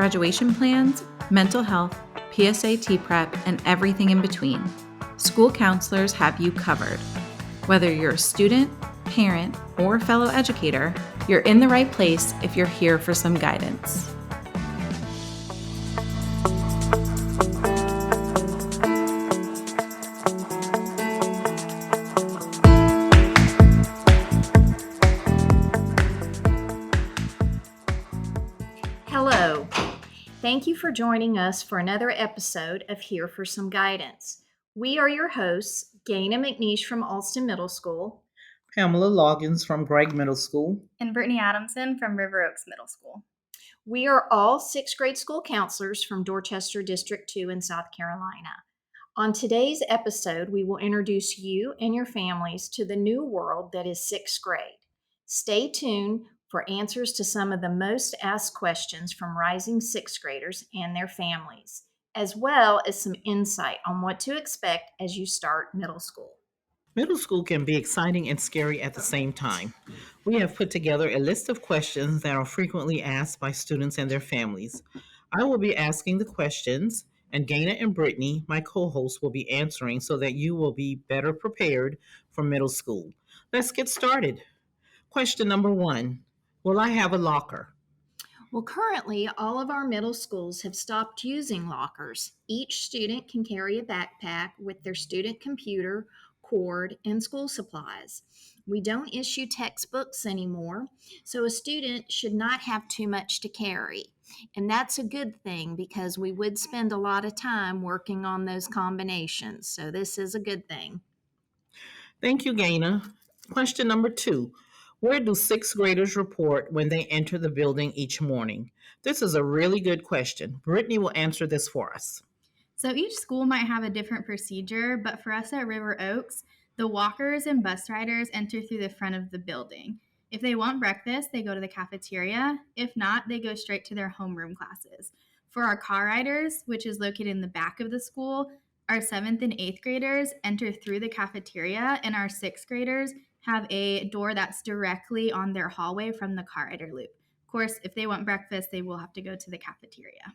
graduation plans, mental health, PSAT prep, and everything in between. School counselors have you covered. Whether you're a student, parent, or fellow educator, you're in the right place if you're here for some guidance. Hello. Thank you for joining us for another episode of Here for Some Guidance. We are your hosts, Gayna McNeish from Alston Middle School, Pamela Loggins from Gregg Middle School, and Brittany Adamson from River Oaks Middle School. We are all sixth grade school counselors from Dorchester District 2 in South Carolina. On today's episode, we will introduce you and your families to the new world that is sixth grade. Stay tuned for answers to some of the most asked questions from rising sixth graders and their families, as well as some insight on what to expect as you start middle school. Middle school can be exciting and scary at the same time. We have put together a list of questions that are frequently asked by students and their families. I will be asking the questions, and Gayna and Brittany, my co-hosts, will be answering so that you will be better prepared for middle school. Let's get started. Question number 1. Will I have a locker? Well, currently, all of our middle schools have stopped using lockers. Each student can carry a backpack with their student computer, cord, and school supplies. We don't issue textbooks anymore, so a student should not have too much to carry. And that's a good thing because we would spend a lot of time working on those combinations. So this is a good thing. Thank you, Gayna. Question number 2. Where do sixth graders report when they enter the building each morning? This is a really good question. Brittany will answer this for us. So each school might have a different procedure, but for us at River Oaks, the walkers and bus riders enter through the front of the building. If they want breakfast, they go to the cafeteria. If not, they go straight to their homeroom classes. For our car riders, which is located in the back of the school, our 7th and 8th graders enter through the cafeteria, and our 6th graders have a door that's directly on their hallway from the car rider loop. Of course, if they want breakfast, they will have to go to the cafeteria.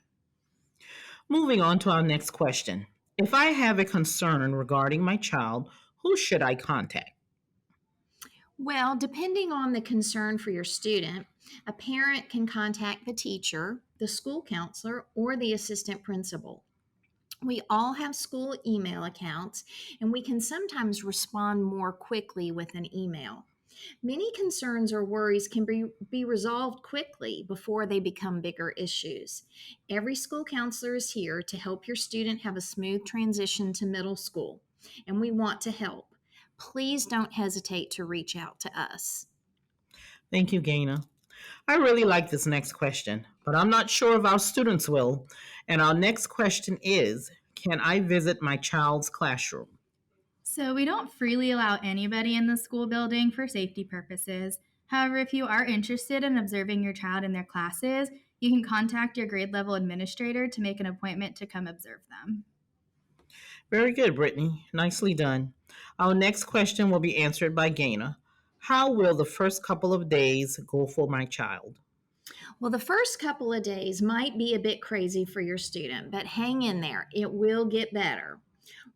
Moving on to our next question. If I have a concern regarding my child, who should I contact? Well, depending on the concern for your student, a parent can contact the teacher, the school counselor, or the assistant principal. We all have school email accounts, and we can sometimes respond more quickly with an email. Many concerns or worries can be resolved quickly before they become bigger issues. Every school counselor is here to help your student have a smooth transition to middle school, and we want to help. Please don't hesitate to reach out to us. Thank you, Gayna. I really like this next question, but I'm not sure if our students will. And our next question is, can I visit my child's classroom? So we don't freely allow anybody in the school building for safety purposes. However, if you are interested in observing your child in their classes, you can contact your grade level administrator to make an appointment to come observe them. Very good, Brittany. Nicely done. Our next question will be answered by Gayna. How will the first couple of days go for my child? Well, the first couple of days might be a bit crazy for your student, but hang in there. It will get better.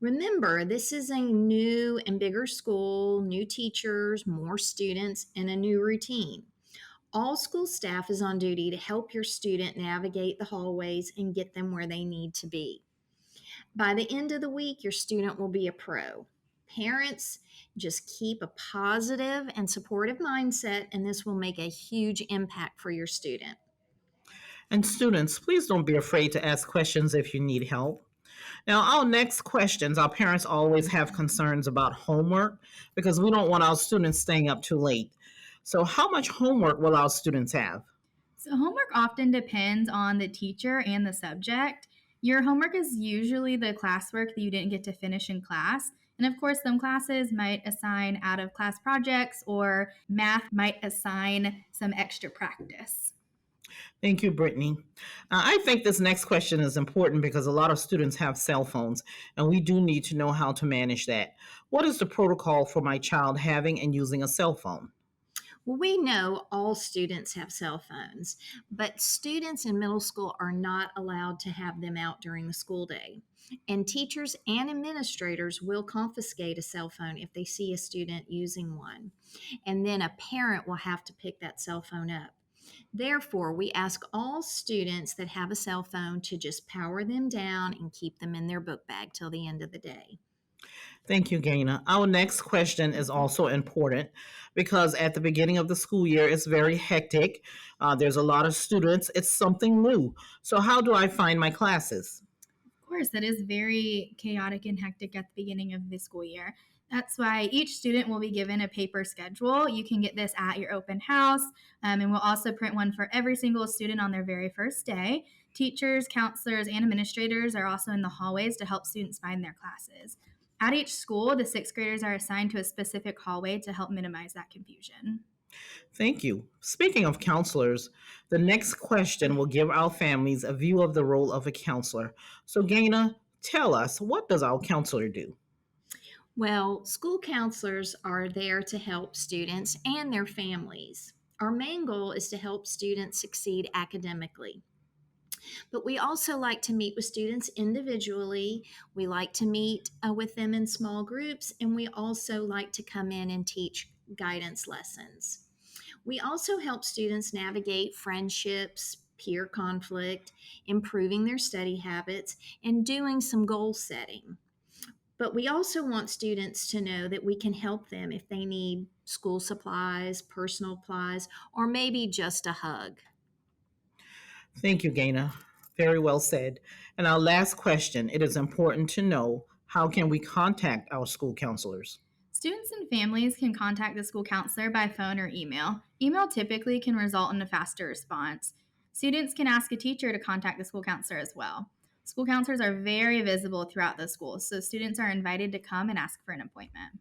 Remember, this is a new and bigger school, new teachers, more students, and a new routine. All school staff is on duty to help your student navigate the hallways and get them where they need to be. By the end of the week, your student will be a pro. Parents, just keep a positive and supportive mindset, and this will make a huge impact for your student. And students, please don't be afraid to ask questions if you need help. Now, our next questions, our parents always have concerns about homework because we don't want our students staying up too late. So how much homework will our students have? So homework often depends on the teacher and the subject. Your homework is usually the classwork that you didn't get to finish in class. And of course, some classes might assign out of class projects, or math might assign some extra practice. Thank you, Brittany. I think this next question is important because a lot of students have cell phones, and we do need to know how to manage that. What is the protocol for my child having and using a cell phone? Well, we know all students have cell phones, but students in middle school are not allowed to have them out during the school day. And teachers and administrators will confiscate a cell phone if they see a student using one. And then a parent will have to pick that cell phone up. Therefore, we ask all students that have a cell phone to just power them down and keep them in their book bag till the end of the day. Thank you, Gayna. Our next question is also important because at the beginning of the school year, it's very hectic. There's a lot of students. It's something new. So, how do I find my classes? Of course, that is very chaotic and hectic at the beginning of the school year. That's why each student will be given a paper schedule. You can get this at your open house, and we'll also print one for every single student on their very first day. Teachers, counselors, and administrators are also in the hallways to help students find their classes. At each school, the sixth graders are assigned to a specific hallway to help minimize that confusion. Thank you. Speaking of counselors, the next question will give our families a view of the role of a counselor. So, Gayna, tell us, what does our counselor do? Well, school counselors are there to help students and their families. Our main goal is to help students succeed academically. But we also like to meet with students individually. We like to meet with them in small groups, and we also like to come in and teach guidance lessons. We also help students navigate friendships, peer conflict, improving their study habits, and doing some goal setting. But we also want students to know that we can help them if they need school supplies, personal supplies, or maybe just a hug. Thank you, Gayna. Very well said. And our last question, it is important to know, how can we contact our school counselors? Students and families can contact the school counselor by phone or email. Email typically can result in a faster response. Students can ask a teacher to contact the school counselor as well. School counselors are very visible throughout the school, so students are invited to come and ask for an appointment.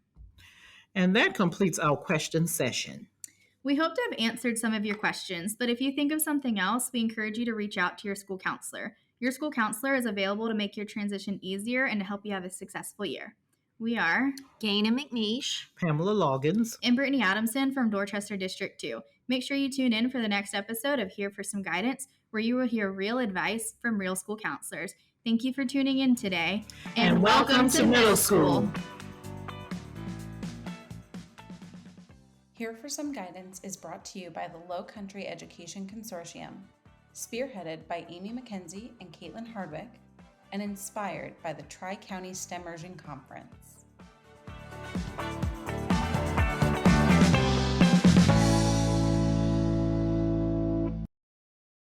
And that completes our question session. We hope to have answered some of your questions, but if you think of something else, we encourage you to reach out to your school counselor. Your school counselor is available to make your transition easier and to help you have a successful year. We are Gayna McNeish, Pamela Loggins. and Brittany Adamson from Dorchester District Two. Make sure you tune in for the next episode of Here for Some Guidance, where you will hear real advice from real school counselors. Thank you for tuning in today, And welcome to middle school. Here for Some Guidance is brought to you by the Low Country Education Consortium, spearheaded by Amy McKenzie and Caitlin Hardwick, and inspired by the Tri-County STEMersion Conference.